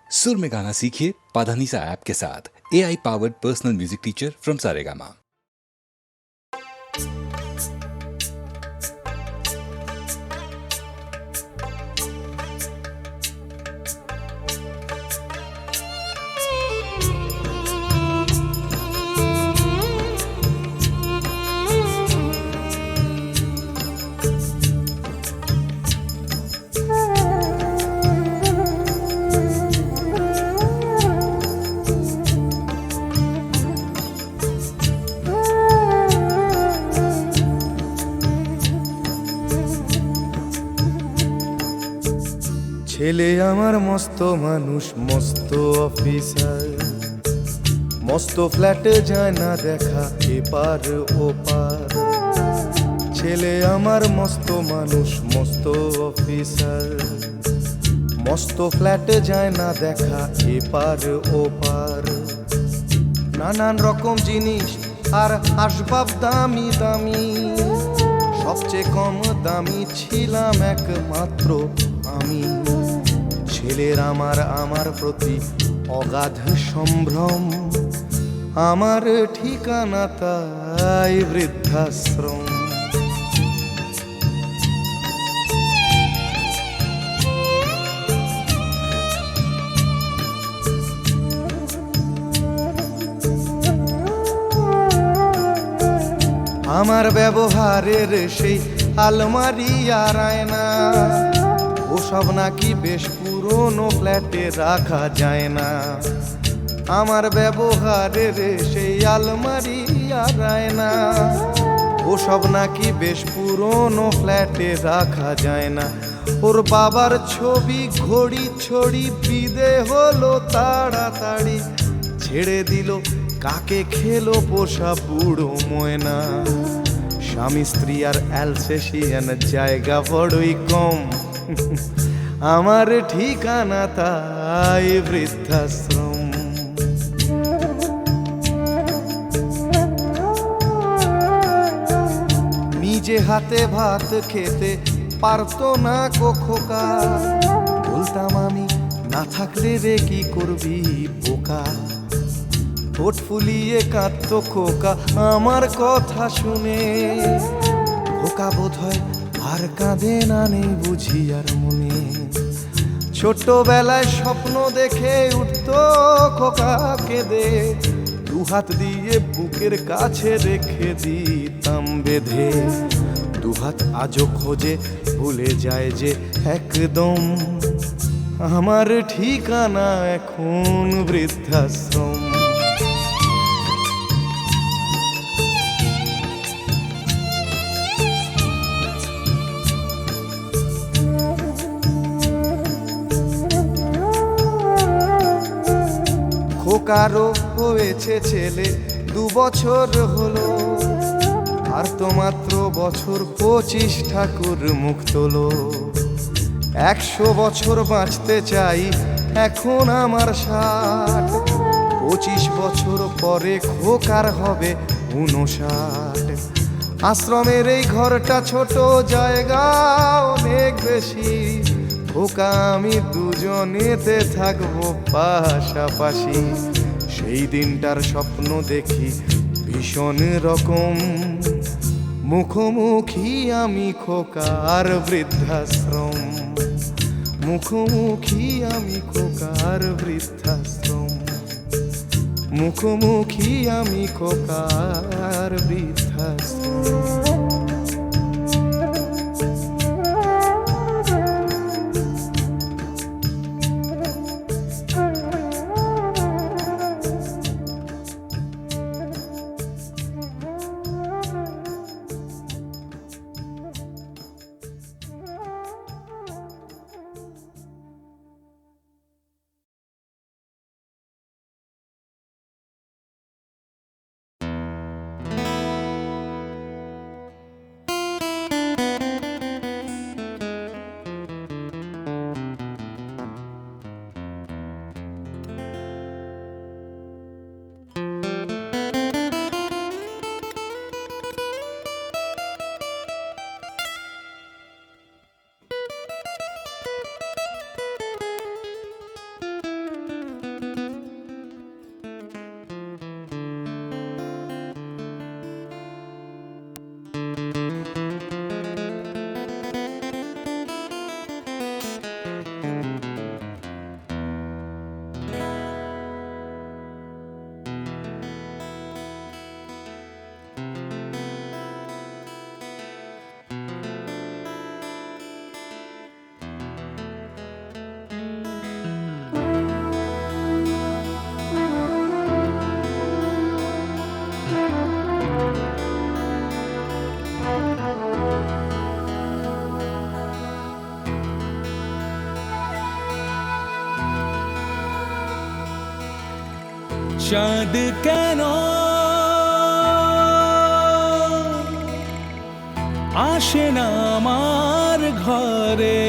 सुर में गाना सीखिए पाधानीसा ऐप के साथ। AI powered personal music teacher from Saregama. ছেলে আমার মস্ত মানুষ, মস্ত অফিসার, মস্ত ফ্ল্যাটে যায় না দেখা এপার ওপার। ছেলে আমার মস্ত মানুষ, মস্ত অফিসার, মস্ত ফ্ল্যাটে যায় না দেখা এপার ওপার। নানান রকম জিনিস আর আসবাব দামি দামি, সবচেয়ে কম দামি ছিলাম একমাত্র আমি। ছেলের আমার প্রতি অগাধ সম্ভ্রম, আমার ঠিকানা তাই বৃদ্ধাশ্রম। আমার ব্যবহারের সেই আলমারি আর আয়না, ওসব নাকি বেশ পুরনো ফ্ল্যাটে রাখা যায় না। আমার ব্যবহারের সেই আলমারি আর আয়না, ওসব নাকি বেশ পুরনো ফ্ল্যাটে রাখা যায় না। ওর বাবার ছবি ঘড়ি ছড়ি বিদে হলো তাড়াতাড়ি, ছেড়ে দিল কাকে খেলো পোষা বুড়ো ময়না। স্বামী স্ত্রী আর অ্যালসেশিয়ান জায়গা বড়ই কম, আমার ঠিকানা তাই বৃদ্ধাশ্রম। নিজে হাতে ভাত খেতে পারতো না খোকা, বলতাম আমি না থাকলে রে কি করবি বোকা। ঠোঁট ফুলিয়ে কাঁদতো খোকা আমার কথা শুনে, খোকা বোধ হয় আর কাঁদে না, নেই বুঝি আর মনে। ছোটবেলায় স্বপ্ন দেখে উঠতো খোকা কেঁদে, দুহাত দিয়ে বুকের কাছে রেখে দিতাম বেঁধে। দুহাত আজও খোঁজে ভুলে যায় যে একদম, আমার ঠিকানা এখন বৃদ্ধাশ্রম। খোকারও হয়েছে ছেলে 2 বছর হলো, আর তো মাত্র বছর 25 ঠাকুর মুখ তোলো। 100 বছর বাঁচতে চাই এখন আমার 60, 25 বছর পরে খোকার হবে 59। আশ্রমের এই ঘরটা ছোট, জায়গা অনেক বেশি, খোকা আমি দুজনেতে থাকবো পাশাপাশি। সেই দিনটার স্বপ্ন দেখি ভীষণ রকম, মুখোমুখি আমি খোকার বৃদ্ধাশ্রম। মুখোমুখি আমি খোকার বৃদ্ধাশ্রম, মুখোমুখি আমি খোকার বৃদ্ধাশ্রম। চাঁদ কেন আসে না আমার ঘরে,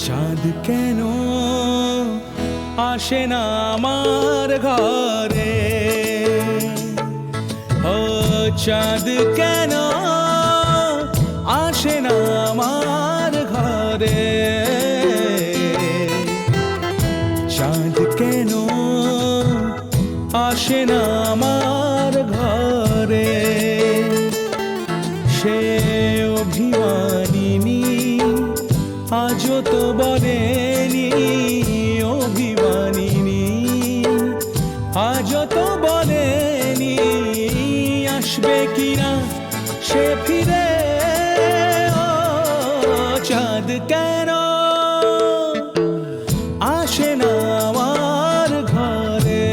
চাঁদ কেন আসে না আমার ঘরে, ও চাঁদ কেন আসে না আমার ঘরে, চাঁদ কেন আসে না আমার ঘরে, সে অভিমানিনী আজও তো বলেনি, অভিমানিনী আজও তো বলেনি আসবে কিনা সে ফিরে, ও চাঁদ কেন আসে না আমার ঘরে,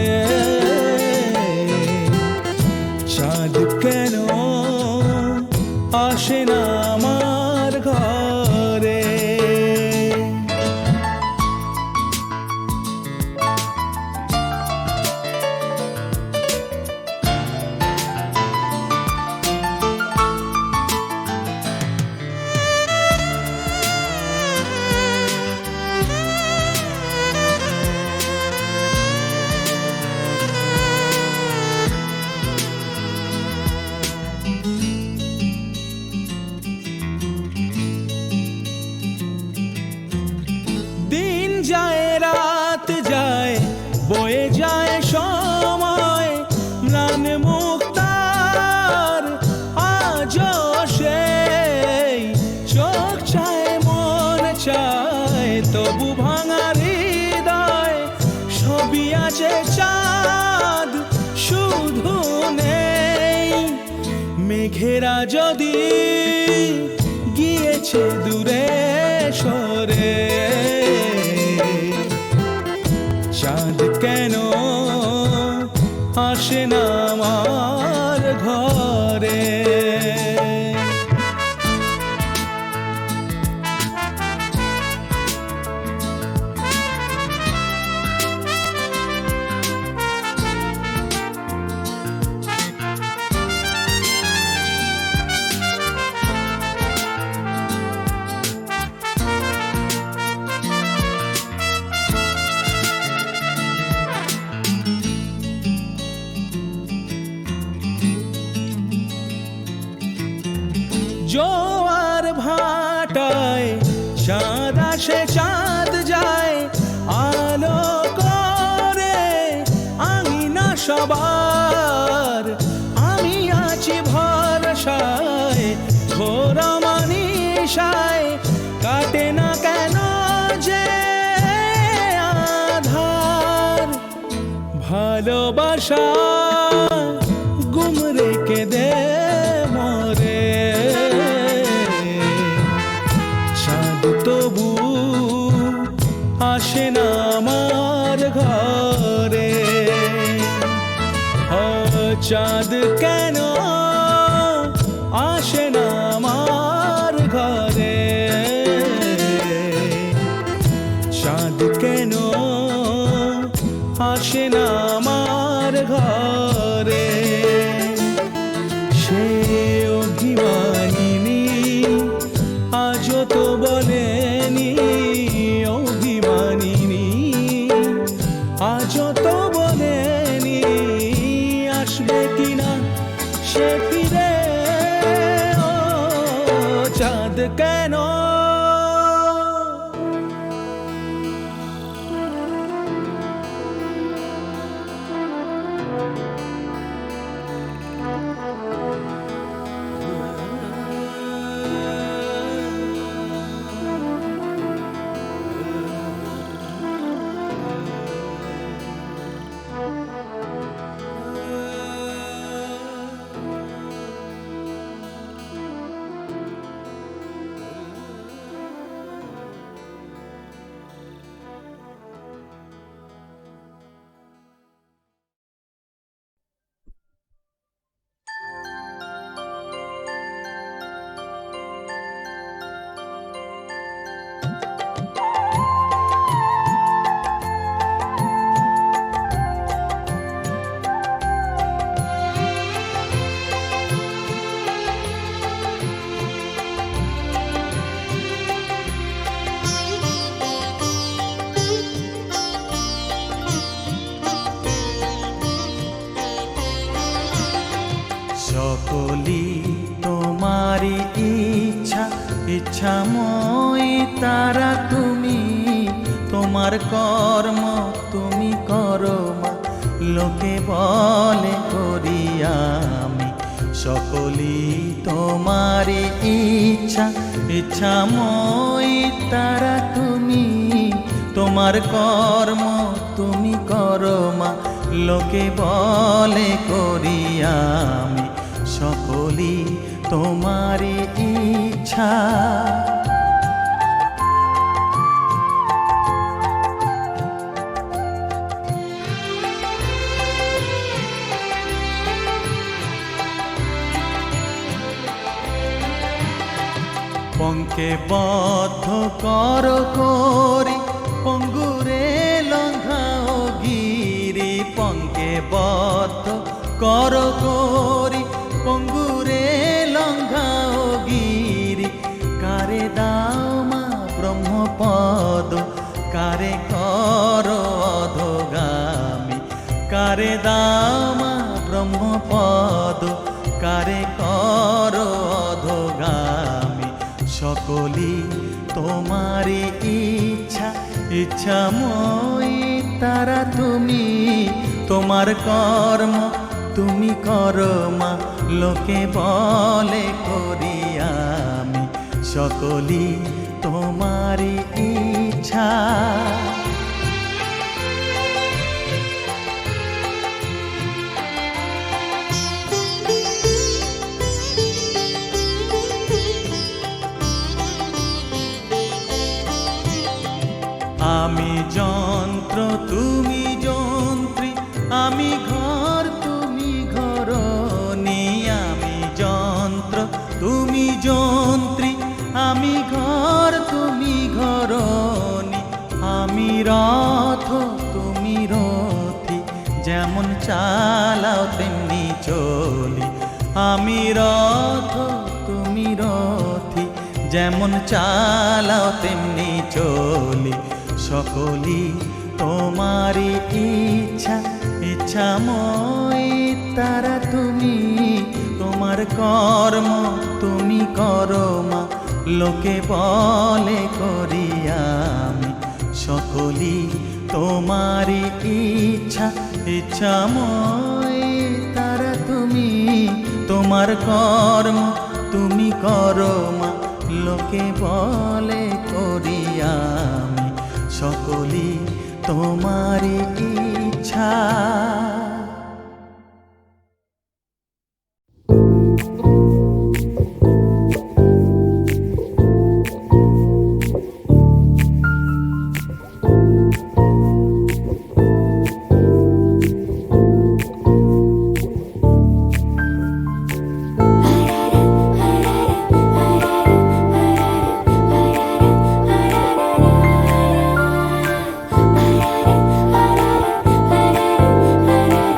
চাঁদ কেন আসে না আমার ঘরে। দিন যায় রাত যায় বয়ে যায় সময়, ম্লান মুক্তার আজও সেই চোখ চায় মন চায় তবু ভাঙা হৃদয়, সবই আছে চাঁদ শুধু নেই, মেঘেরা যদি গিয়েছে দূরে সরে, চাঁদ কেন আসে না আমার ঘরে। জোয়ার ভাটায় চাঁদ আসে চাঁদ যায়, আলো করে আমি না সবার, আমি আছি ভরসায় ঘোর মানিসায়, কাটে না কেন যে আধার, ভালোবাসা গুম রেখে দে মরে, চাঁদ তবু আসে না আমার ঘরে, ও চাঁদ কেন আসে না আমার ঘরে, চাঁদ কেন আসে না আমার ঘরে, সে অভিমানিনী আজও তো বলেনি, অভিমানিনী আজও তো বলেনি আসবে কিনা সে ফিরে, ও চাঁদ কেন ইচ্ছাময়ী তারা তুমি, তোমার কর্ম তুমি করো মা, লোকে বলে করি আমি সকলই তোমারই ইচ্ছা। ইচ্ছাময়ী তারা তুমি, তোমার কর্ম তুমি করো মা, লোকে বলে করি আমি সকলই তোমারই ইচ্ছা। পঙ্কে বদ্ধ কর করি পঙ্গুরে লঙ্ঘাও গিরি, পঙ্কে বদ্ধ কর করি পঙ্গুরে লঙ্ঘাও গিরি। কারে দাও মা ব্রহ্মপদ, কারে কর অধগামী, কারে দাও মা ব্রহ্মপদ, কারে কর অধগামী সকলই তোমারই ইচ্ছা। ইচ্ছাময়ী তারা তুমি, তোমার কর্ম তুমি করো মা, লোকে বলে করি আমি সকলই তোমারই ইচ্ছা। আমি যন্ত্র তুমি যন্ত্রী, আমি ঘর তুমি ঘরণী। আমি যন্ত্র তুমি যন্ত্রী, আমি ঘর তুমি ঘরণী। আমি রথ তুমি রথী, যেমন চালাও তেমনি চলি। আমি রথ তুমি রথী, যেমন চালাও তেমনি চলি সকলই তোমারই ইচ্ছা। ইচ্ছাময়ী তারা তুমি, তোমার কর্ম তুমি করো মা, লোকে বলে করি আমি সকলই তোমারই ইচ্ছা। ইচ্ছাময়ী তারা তুমি, তোমার কর্ম তুমি করো মা, লোকে বলে করি আমি সকলই তোমারই ইচ্ছা। La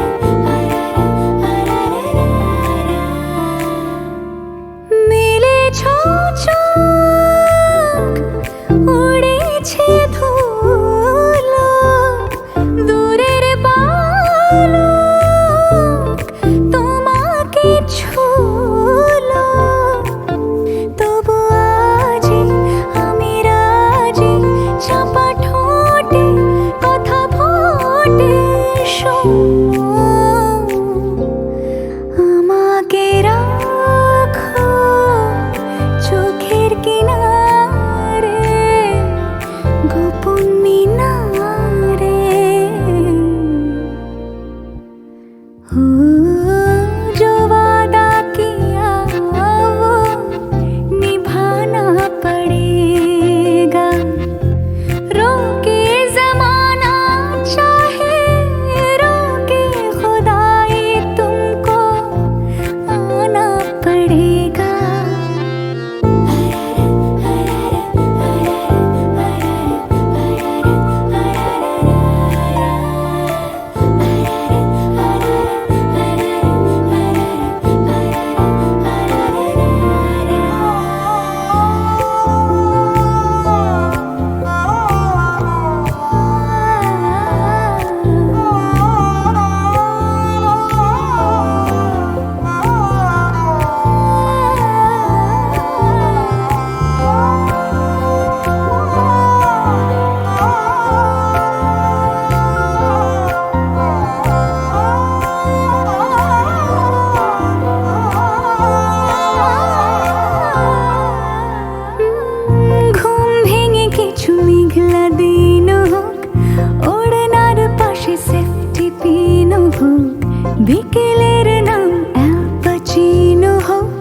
বিকেলের নাম অ্যাপাচিনো হোক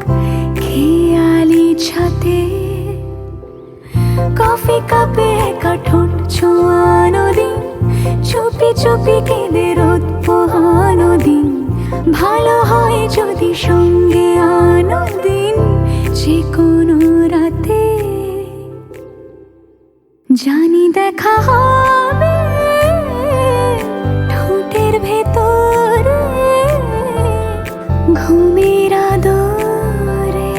খেয়ালি ছাতে, কফি কাপে একা ঠোঁট ছোঁয়ানো দিন, চুপি চুপি কেঁদে রোদ পোহানো দিন, ভালো হয় যদি সঙ্গে আনো দিন, যে কোনো রাতে জানি দেখা হবে ঠোঁটের ভেতরে ঘুমের আদরে।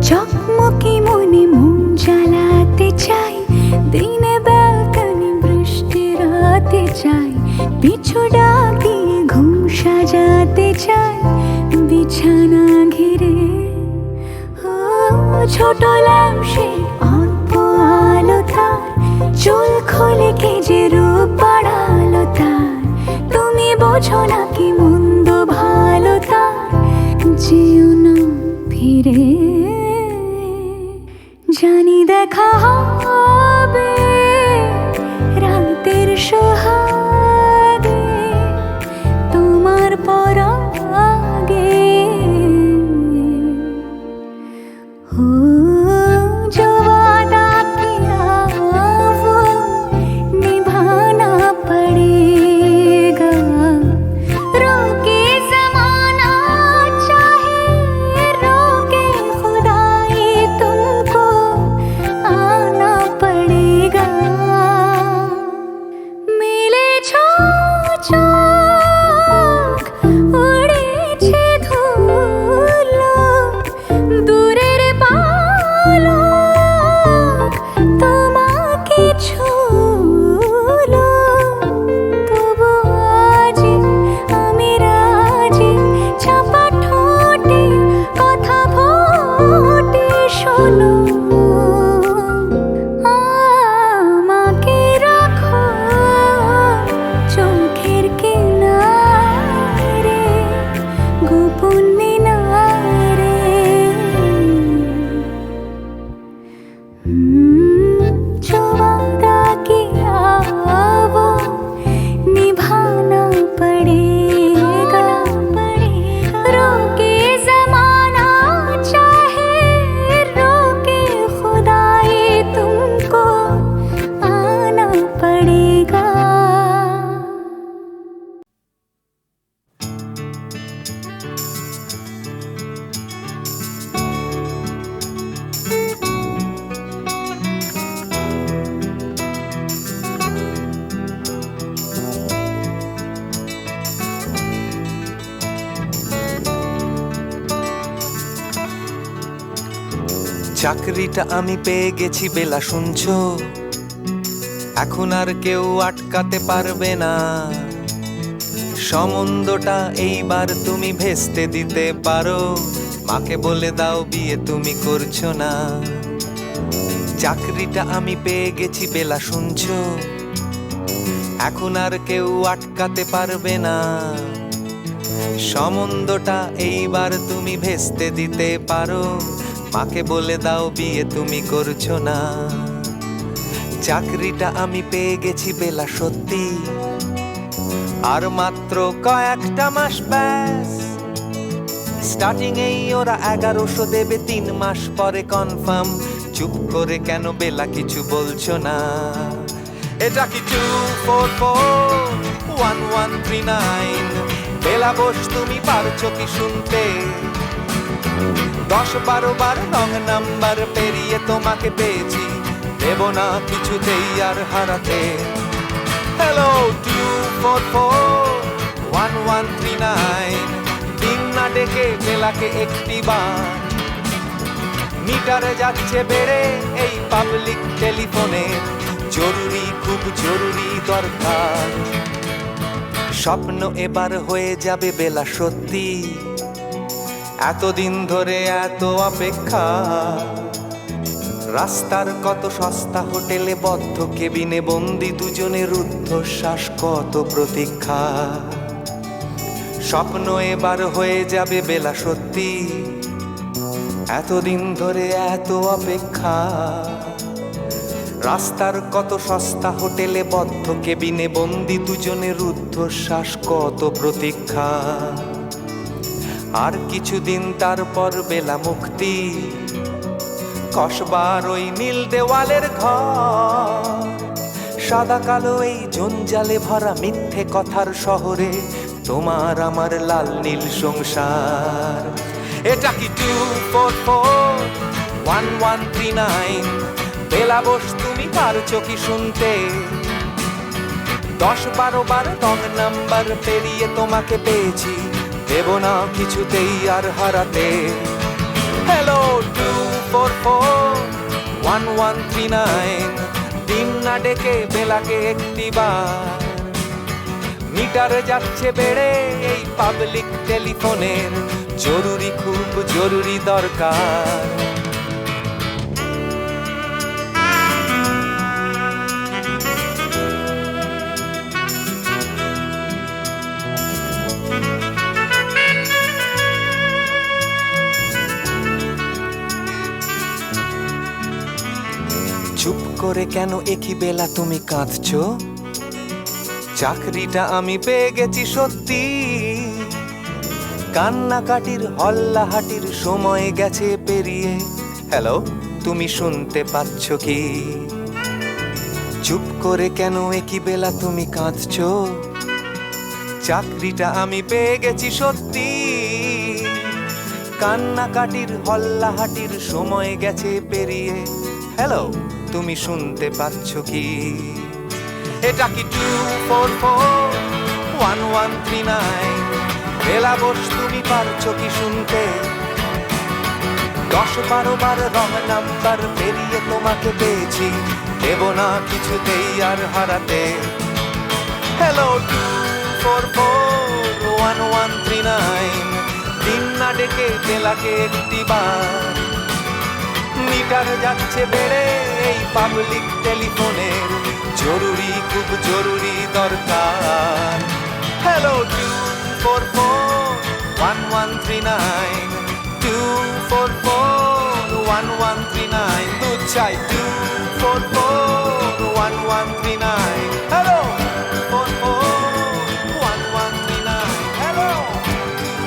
চকমকি মনে মন জ্বালাতে চাই, দিনে ব্যালকনি বৃষ্টি রাতে চাই, পিছু ডাক দিয়ে ঘুম সাজাতে চাই বিছানা ঘিরে। ও ছোট ল্যাম্পে অল্প আলো তার, চুল খোলে কে যে রূপ বাড়ালো তার, তুমি বোঝো না কি মন্দ ভালো তার, যেও না ফিরে। জানি দেখা হবে রাতের সোহাগে তোমার পরাগে, ও जो वादा किया वो निभाना पड़ेगा, रोके ज़माना चाहे रोके खुदाई तुमको आना पड़ेगा। मिले চোখ উড়েছে ধুলো, দূরের পালক তোমাকে ছুলো, তবু আজি আমি রাজি, চাপা ঠোঁটে কথা ফোটে শোনো, আমাকে রাখো চোখের কিনারে গোপন মিনারে। जो वादा किया वो निभाना पड़ेगा, रोके ज़माना चाहे रोके खुदाई तुमको आना पड़ेगा। চাকরিটা আমি পেয়ে গেছি বেলা, শুনছো? এখন আর কেউ আটকাতে পারবে না, সম্বন্ধটা এইবার তুমি ভেস্তে দিতে পারো, মাকে বলে দাও বিয়ে তুমি করছো না। চাকরিটা আমি পেয়ে গেছি বেলা, শুনছো? এখন আর কেউ আটকাতে পারবে না, সম্বন্ধটা এইবার তুমি ভেস্তে দিতে পারো, মাকে বলে দাও বিয়ে তুমি করছো না। চাকরিটা আমি পেয়ে গেছি বেলা, সত্যি আর মাত্র কয়েকটা মাস ব্যাস, স্টার্টিং এই ওরা 1100 দেবে, 3 মাস পরে কনফার্ম। চুপ করে কেন বেলা কিছু বলছো না? এটা কি 2441139? বেলা বস তুমি পারছো কি শুনতে? 10-12 বার রং নাম্বার পেরিয়ে তোমাকে পেয়েছি, দেব না কিছুতেই আর হারাতে। হ্যালো 244-1139, দিন না ডেকে বেলাকে একটি বার, মিটারে যাচ্ছে বেড়ে এই পাবলিক টেলিফোনের, জরুরি খুব জরুরি দরকার। স্বপ্ন এবার হয়ে যাবে বেলা সত্যি, এতদিন ধরে এত অপেক্ষা, রাস্তার কত সস্তা হোটেলে বদ্ধ কেবিনে বন্দি দুজনের রুদ্ধশ্বাস, কত প্রতীক্ষা। স্বপ্ন এবার হয়ে যাবে বেলা সত্যি, এতদিন ধরে এত অপেক্ষা, রাস্তার কত সস্তা হোটেলে বদ্ধ কেবিনে বন্দি দুজনের রুদ্ধশ্বাস, কত প্রতীক্ষা। আর কিছুদিন তারপর বেলা মুক্তি, কসবার ওই নীল দেওয়ালের ঘর, সাদা কালো এই জঞ্জালে ভরা মিথ্যে কথার শহরে তোমার আমার লাল নীল সংসার। এটা কি 244-1139, বেলা বস তুমি পারছো কি শুনতে? 10-12 বার রং নাম্বার পেরিয়ে তোমাকে পেয়েছি, দেব না কিছুতেই আর হারাতে। হ্যালো 244-1139, দিন না ডেকে বেলাকে একটি বার, মিটারে যাচ্ছে বেড়ে এই পাবলিক টেলিফোনের, জরুরি খুব জরুরি দরকার। চুপ করে কেন একই বেলা তুমি কাঁদছো? চাকরিটা আমি পেয়ে গেছি সত্যি, কান্নাকাটির হল্লাহাটির সময় গেছে পেরিয়ে। হ্যালো, তুমি শুনতে পাচ্ছ কি? চুপ করে কেন একই বেলা তুমি কাঁদছো? চাকরিটা আমি পেয়ে গেছি সত্যি, কান্নাকাটির হল্লাহাটির সময় গেছে পেরিয়ে। হ্যালো, তুমি শুনতে পাচ্ছ কি? এটা কি 244-1139, বেলা বস তুমি পারছো কি শুনতে? 10-12 বার রং নাম্বার পেরিয়ে তোমাকে পেয়েছি, দেব না কিছুতেই আর হারাতে। হ্যালো 244-1139, দিন না ডেকে বেলাকে একটি বার, মিটারে যাচ্ছে বেড়ে এই পাবলিক টেলিফোনের, জরুরি খুব জরুরি দরকার। হ্যালো 244-1139, 244-1139, দুধ চাই 244-1139। Hello 244-1139, hello 244-1139।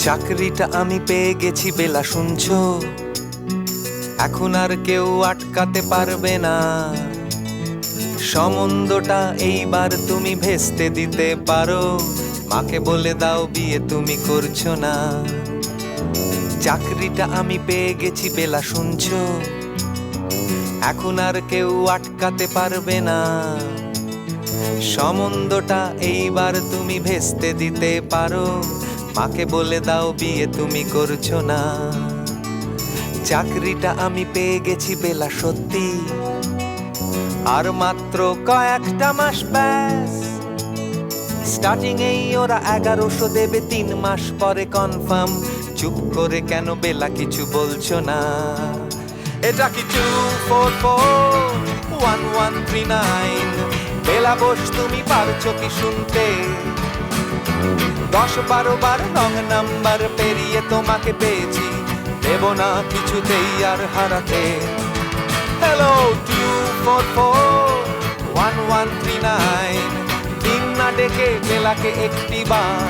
চাকরিটা আমি পেয়ে গেছি বেলা শুনছো, এখন আর কেউ আটকাতে পারবে না, সম্বন্ধটা এইবার তুমি ভেস্তে দিতে পারো, মাকে বলে দাও বিয়ে তুমি করছো না। চাকরিটা আমি পেয়ে গেছি বেলা শুনছো, এখন আর কেউ আটকাতে পারবে না, সম্বন্ধটা এইবার তুমি ভেস্তে দিতে পারো, মাকে বলে দাও বিয়ে তুমি করছো না। চাকরিটা আমি পেয়ে গেছি বেলা সত্যি, আর মাত্র কয়েকটা মাস ব্যাস, স্টার্টিং এই ওরা 1100 দেবে, 3 মাস পরে কনফার্ম চুপ করে কেন বেলা কিছু বলছো না? এটা কি 2441139? বেলা বোস তুমি পারছো কি শুনতে? 10-12 বার রং নাম্বার পেরিয়ে তোমাকে পেয়েছি, দেব না কিছুতেই আর হারাতে। হ্যালো 2441139, দিন না ডেকে বেলাকে একটি বার।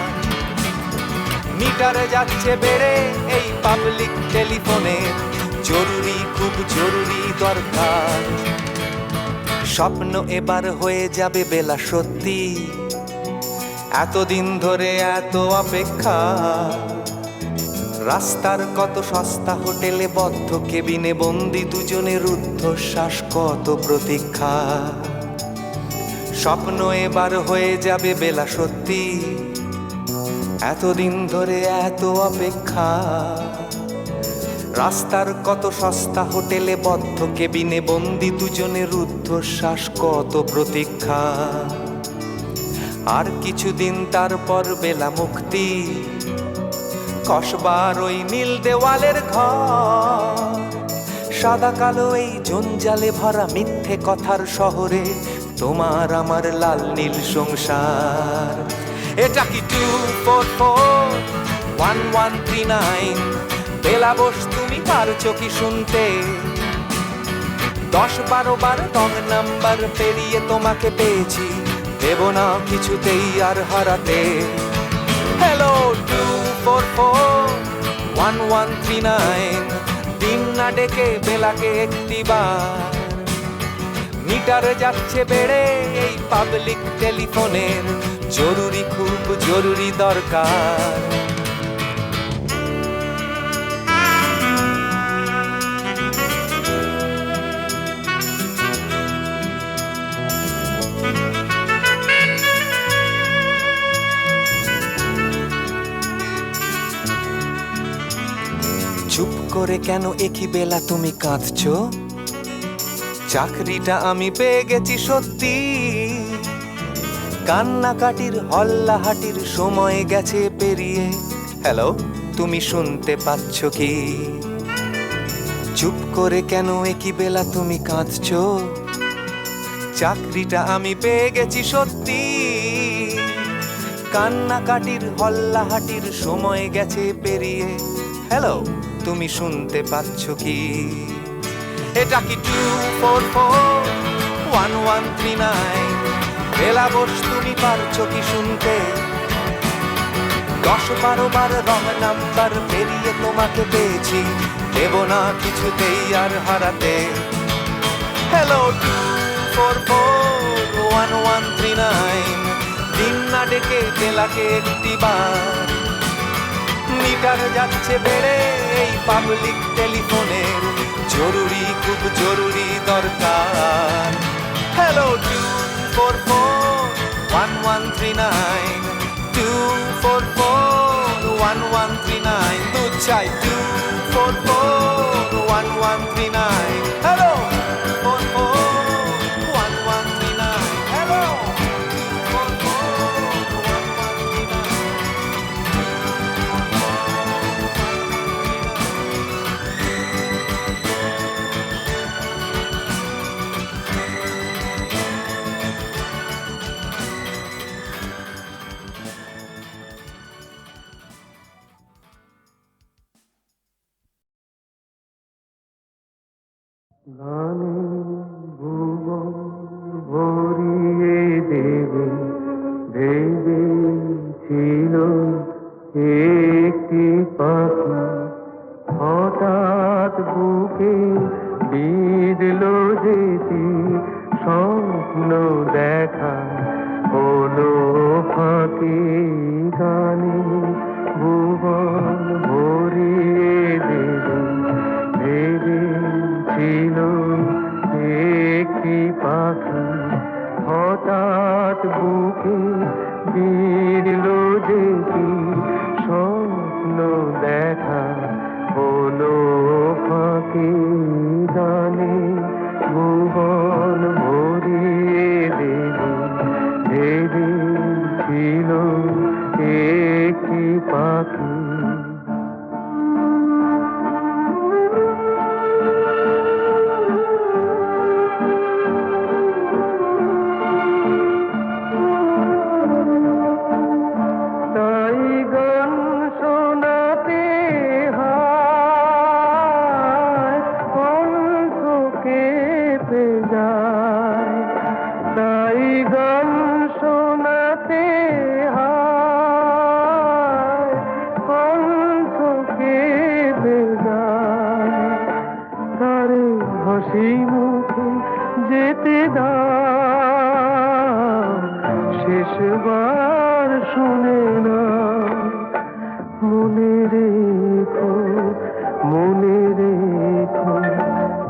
মিটারে যাচ্ছে বেড়ে এই পাবলিক টেলিফোনের, জরুরি খুব জরুরি দরকার। স্বপ্ন এবার হয়ে যাবে বেলা সত্যি, এতদিন ধরে এত অপেক্ষা। রাস্তার কত সস্তা হোটেলে বদ্ধ কেবিনে বন্দি দুজনের রুদ্ধশ্বাস, কত প্রতীক্ষা। স্বপ্ন এবার হয়ে যাবে বেলা সত্যি, এতদিন ধরে এত অপেক্ষা। রাস্তার কত সস্তা হোটেলে বদ্ধ কেবিনে বন্দি দুজনের রুদ্ধশ্বাস, কত প্রতীক্ষা। আর কিছুদিন তারপর বেলা মুক্তি, কসবার ওই নীল দেওয়ালের ঘর। সাদা কালো এই জঞ্জালে ভরা মিথ্যে কথার শহরে তোমার আমার লাল নীল সংসার। এটা কি 2441139? বেলা বোস তুমি পারছো কি শুনতে? 10-12 বার রং নাম্বার পেরিয়ে তোমাকে পেয়েছি, দেব না কিছুতেই আর হারাতে। হ্যালো 2441139, দিন না ডেকে বেলাকে একটি বার। মিটারে যাচ্ছে বেড়ে এই পাবলিক টেলিফোনের, জরুরি খুব জরুরি দরকার। চুপ করে কেন একই বেলা তুমি কাঁদছো? চাকরিটা আমি পেয়ে গেছি সত্যি, কান্নাকাটির হল্লাহাটির সময় গেছে পেরিয়ে। হ্যালো, তুমি শুনতে পাচ্ছ কি? চুপ করে কেন একই বেলা তুমি কাঁদছো? চাকরিটা আমি পেয়ে গেছি সত্যি, কান্নাকাটির হল্লাহাটির সময় গেছে পেরিয়ে। হ্যালো, তুমি শুনতে পাচ্ছ কি? এটা কি 2441139? বেলা বোস তুমি পারছো কি শুনতে? 10-12 বার রং নাম্বার পেরিয়ে তোমাকে পেয়েছি, দেব না কিছুতেই আর হারাতে। হ্যালো 2441139, দিন না ডেকে বেলাকে একটি বার। মিটার যাচ্ছে বেড়ে এই পাবলিক টেলিফোনের, জরুরি খুব জরুরি দরকার। হ্যালো 2441139, 2441139, দুধ চাই 2441139। Hello 2441139, hello 2441139। গানে ভুবন ভরিয়ে দেবে ভেবেছিল একটি পাখি, হঠাৎ বুকে বিঁধল যেটি স্বপ্ন দেখা হলো ফাঁকি। গানে ভুবন ভরিয়ে দেবে ভেবেছিল একটি পাখি, হঠাৎ বুকে বিঁধল যেটি স্বপ্ন দেখা হলো ফাঁকি। গানে ভুবন ভরিয়ে দেবে ভেবেছিল একটি পাখি। মনে রেখো মনে রেখো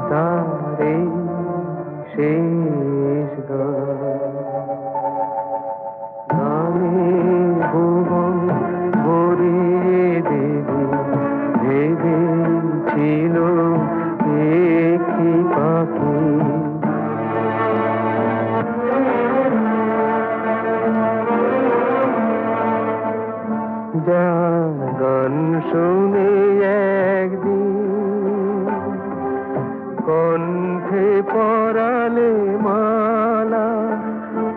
তারে শেষ গানে ভুবন ভরিয়ে দেবে ভেবেছিল একটি পাখি যার গান শুনে একদিন কণ্ঠে পরালে মালা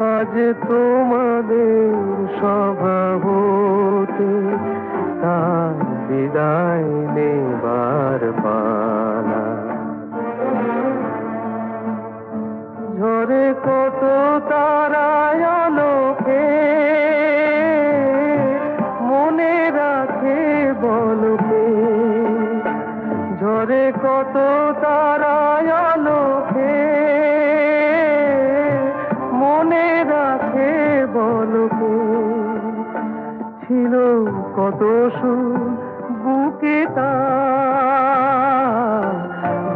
আজ তোমাদের স্বভাবতে তার বিদায় নেবার পালা ঝরে কত তারায় আলোকে মনে রাখে বলকে ঝরে কত তারায় আলোকে মনে রাখে বলকে ছিল কত সুর বুকে তার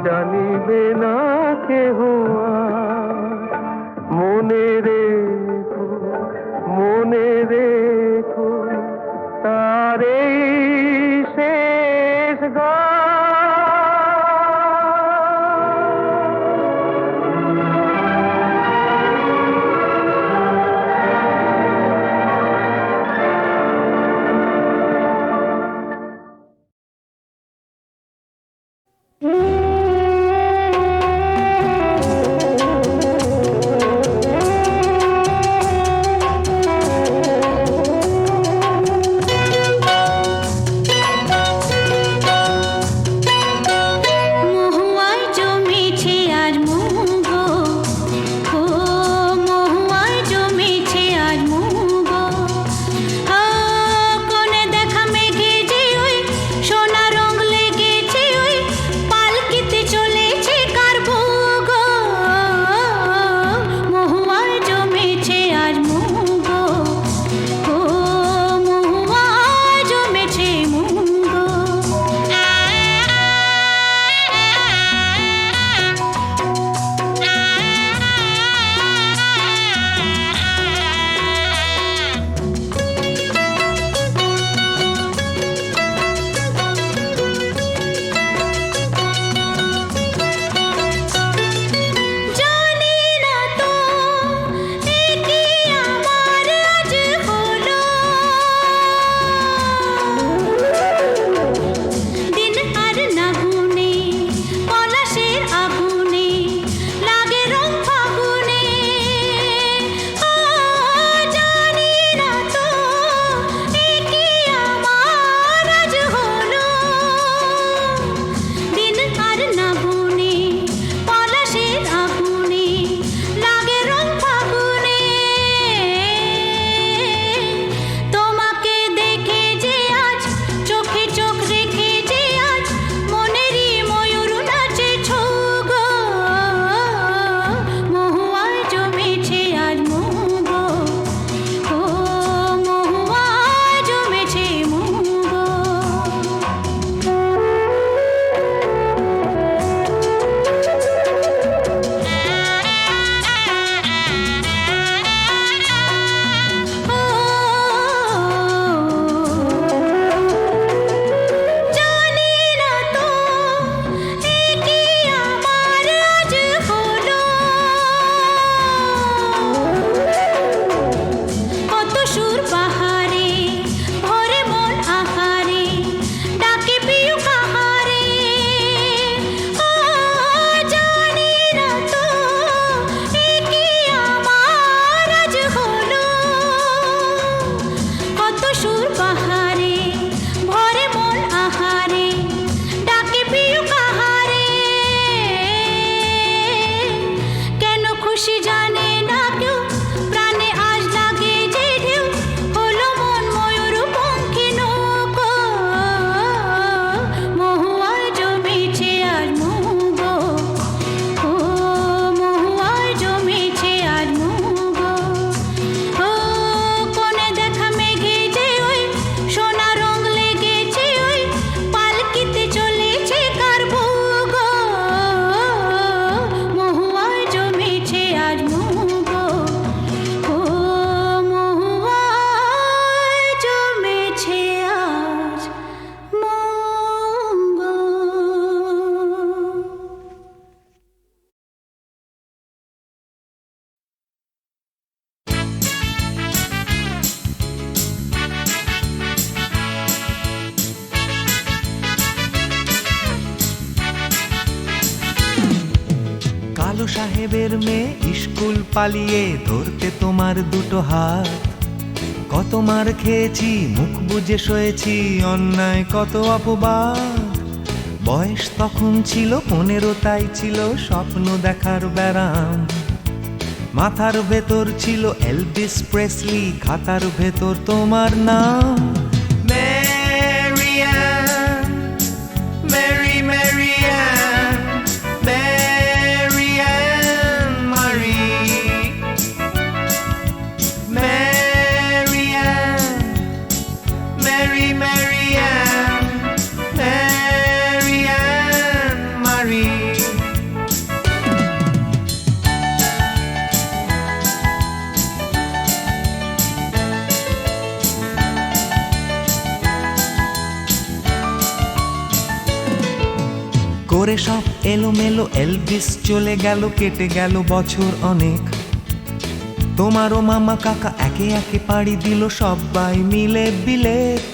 জানিবে না কেহ আর। মনে রেখো মনে রেখো তারে শেষ সাহেবের মেয়ে স্কুল পালিয়ে ধরতে তোমার দুটো হাত। কত মার খেয়েছি, মুখ বুজে সয়েছি, অন্যায় কত অপবাদ। বয়স তখন ছিল 15, তাই ছিল স্বপ্ন দেখার ব্যারাম। মাথার ভেতর ছিল এলভিস প্রেসলি, খাতার ভেতর তোমার নাম। ম্যারিয়ান, মেরি ম্যারিয়ান, ম্যারিয়ান মারি, ম্যারিয়ান, মেরি ম্যারিয়ান, ম্যারিয়ান মারি। করে সব এলোমেলো এলভিস চলে গেল, কেটে গেল বছর অনেক। তোমারও মামা কাকা একে একে পাড়ি দিল, সবাই মিলে বিলেত।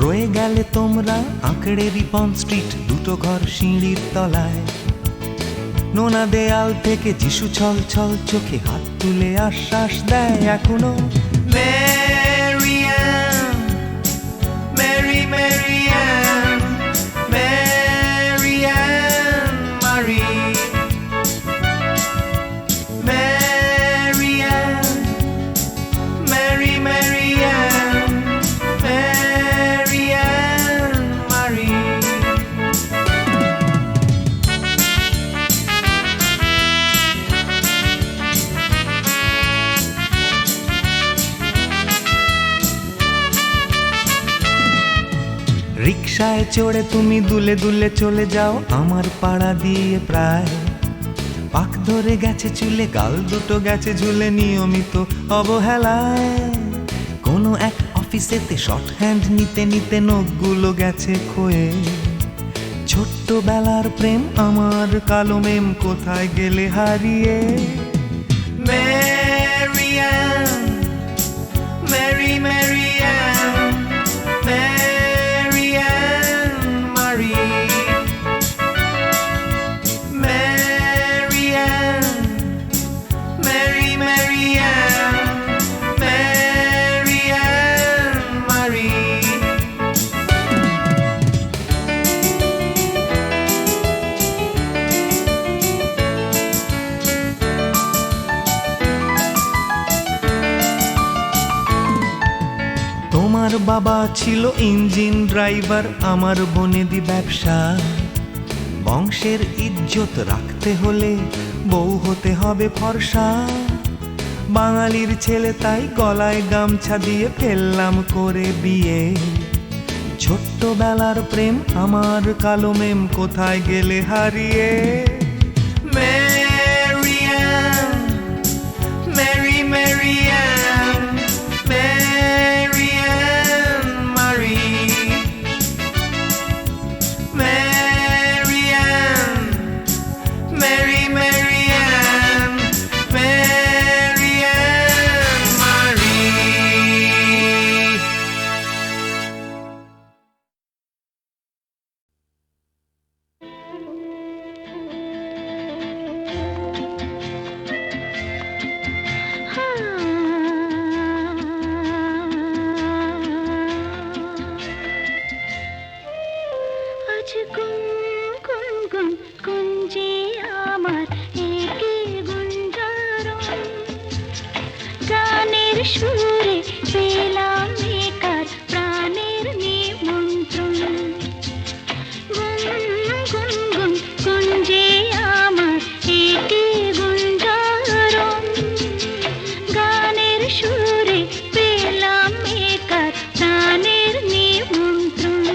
রয়ে গেলে তোমরা আঁকড়ে রিপন স্ট্রিট, দুটো ঘর সিঁড়ির তলায়। নোনা দেয়াল থেকে যিশু ছল ছল চোখে হাত তুলে আশ্বাস দেয় এখনো। ম্যারিয়ান, মেরি ম্যারিয়ান, ম্যারিয়ান মারি, ম্যারিয়ান, মেরি ম্যারিয়ান, ম্যারিয়ান মারি। রিকশায় চড়ে তুমি দুলে দুলে চলে যাও আমার পাড়া দিয়ে প্রায়। পাক ধরে গেছে চুলে, গাল দুটো গেছে ঝুলে নিয়মিত অবহেলায়। কোনো এক অফিসেতে শর্ট হ্যান্ড নিতে নিতে নখগুলো গেছে ক্ষয়ে। ছোট্টবেলার প্রেম আমার কালো মেম কোথায় গেলে হারিয়ে। ম্যারিয়ান, মেরি ম্যারিয়ান, ম্যারিয়ান মারি, ম্যারিয়ান, মেরি ম্যারিয়ান, ম্যারিয়ান মারি। তোমার বাবা ছিল ইঞ্জিন ড্রাইভার, আমার বনেদি ব্যবসা। বংশের ইজ্জত রাখতে হলে বউ হতে হবে ফর্সা। বাঙালির ছেলে তাই গলায় গামছা দিয়ে ফেললাম করে বিয়ে। ছোট্টবেলার প্রেম আমার কালো মেম কোথায় গেলে হারিয়ে। ম্যারিয়ান, মেরি ম্যারিয়ান, ম্যারিয়ান মারি, ম্যারিয়ান, মেরি ম্যারিয়ান, ম্যারিয়ান মারি। আজ গুন গুন গুন গুঞ্জে আমার একে গুঞ্জারণ, গানের সুরে পেলাম একার প্রাণের নিমন্ত্রণ। গুন গুন গুন গুঞ্জে আমার একে গুঞ্জারণ, গানের সুরে পেলাম একার প্রাণের নিমন্ত্রণ।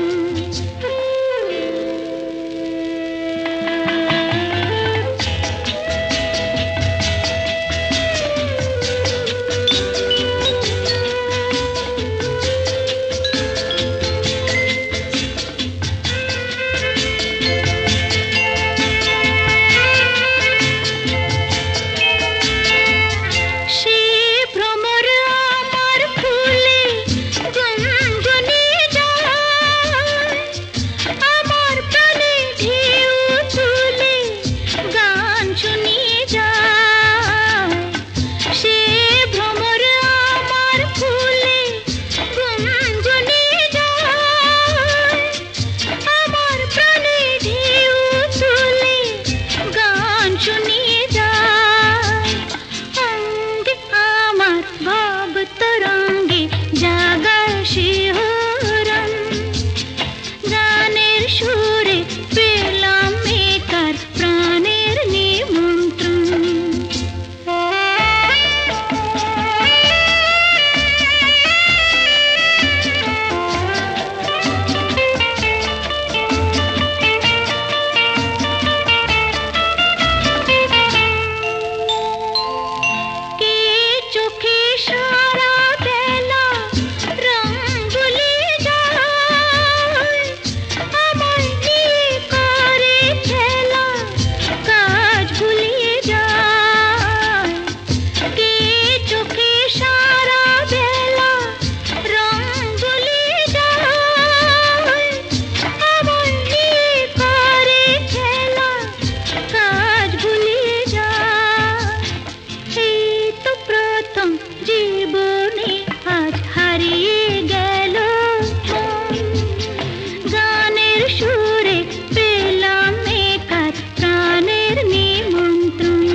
গানের সুরে পেলাম একার প্রাণের নিমন্ত্রণ।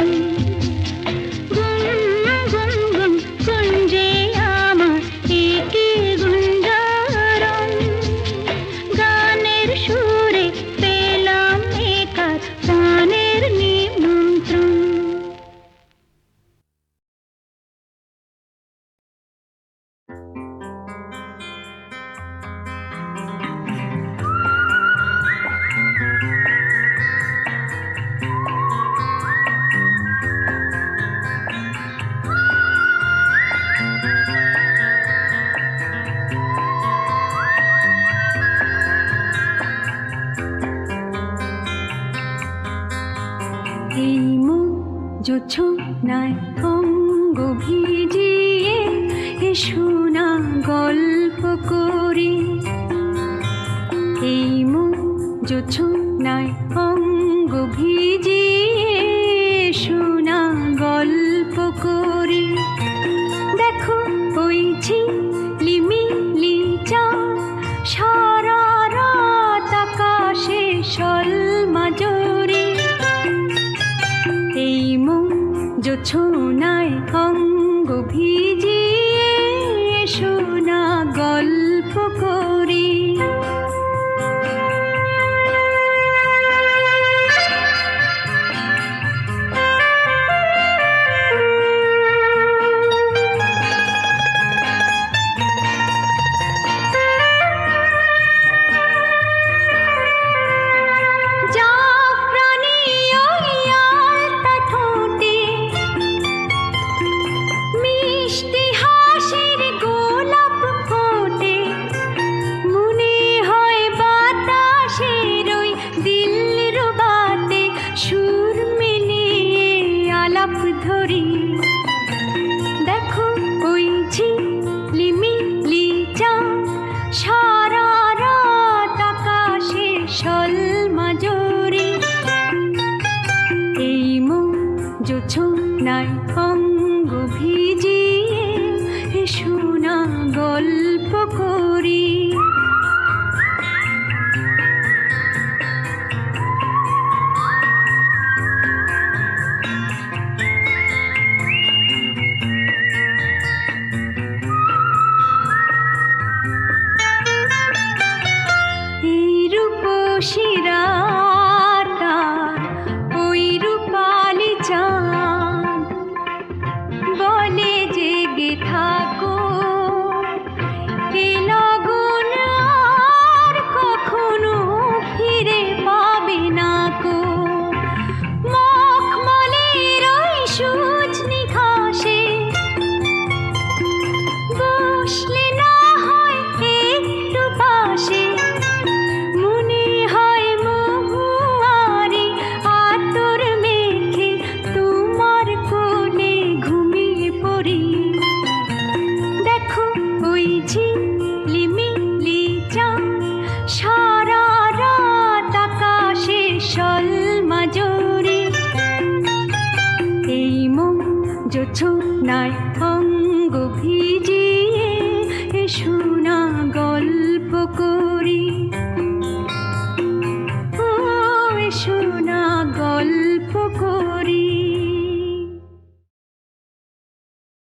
গুম গুম গুম কুঞ্জে আমার একে গুঞ্জারণ। গানের সুরে পেলাম একার প্রাণের নিমন্ত্রণ। এই মুখ জোছনায় অঙ্গ ভিজিয়ে এ শোনা গল্প করি। এই মুখ জোছনায় অঙ্গ ভিজিয়ে শোনা গল্প করি। দেখো ওই ঝিলিমিলি চাঁদ সারা রাত আকাশে সলমাজরি। এই মন জোছনায় অঙ্গ ভিজিয়ে শোনা গল্প করি। ধরি দেখো ওই ঝিলিমিলি চাঁদ সারা রাত আকাশে সলমাজরি। এই মন জোছনায় অঙ্গ ভিজিয়ে শোনা গল্প করি। শিরাটা ওই রূপালি চাঁদ বলে জেগে থাকো, এ লগন আর কখনো ফিরে পাবে না কো। মখমলের ওই সজনি ঘাসে বসলে না হয় একটু পাশে, ঝিলিমিলি চাঁদ সারা রাত আকাশে সলমাজরি। এই মন জোছনায় অঙ্গ ভিজিয়ে শোনা গল্প করি।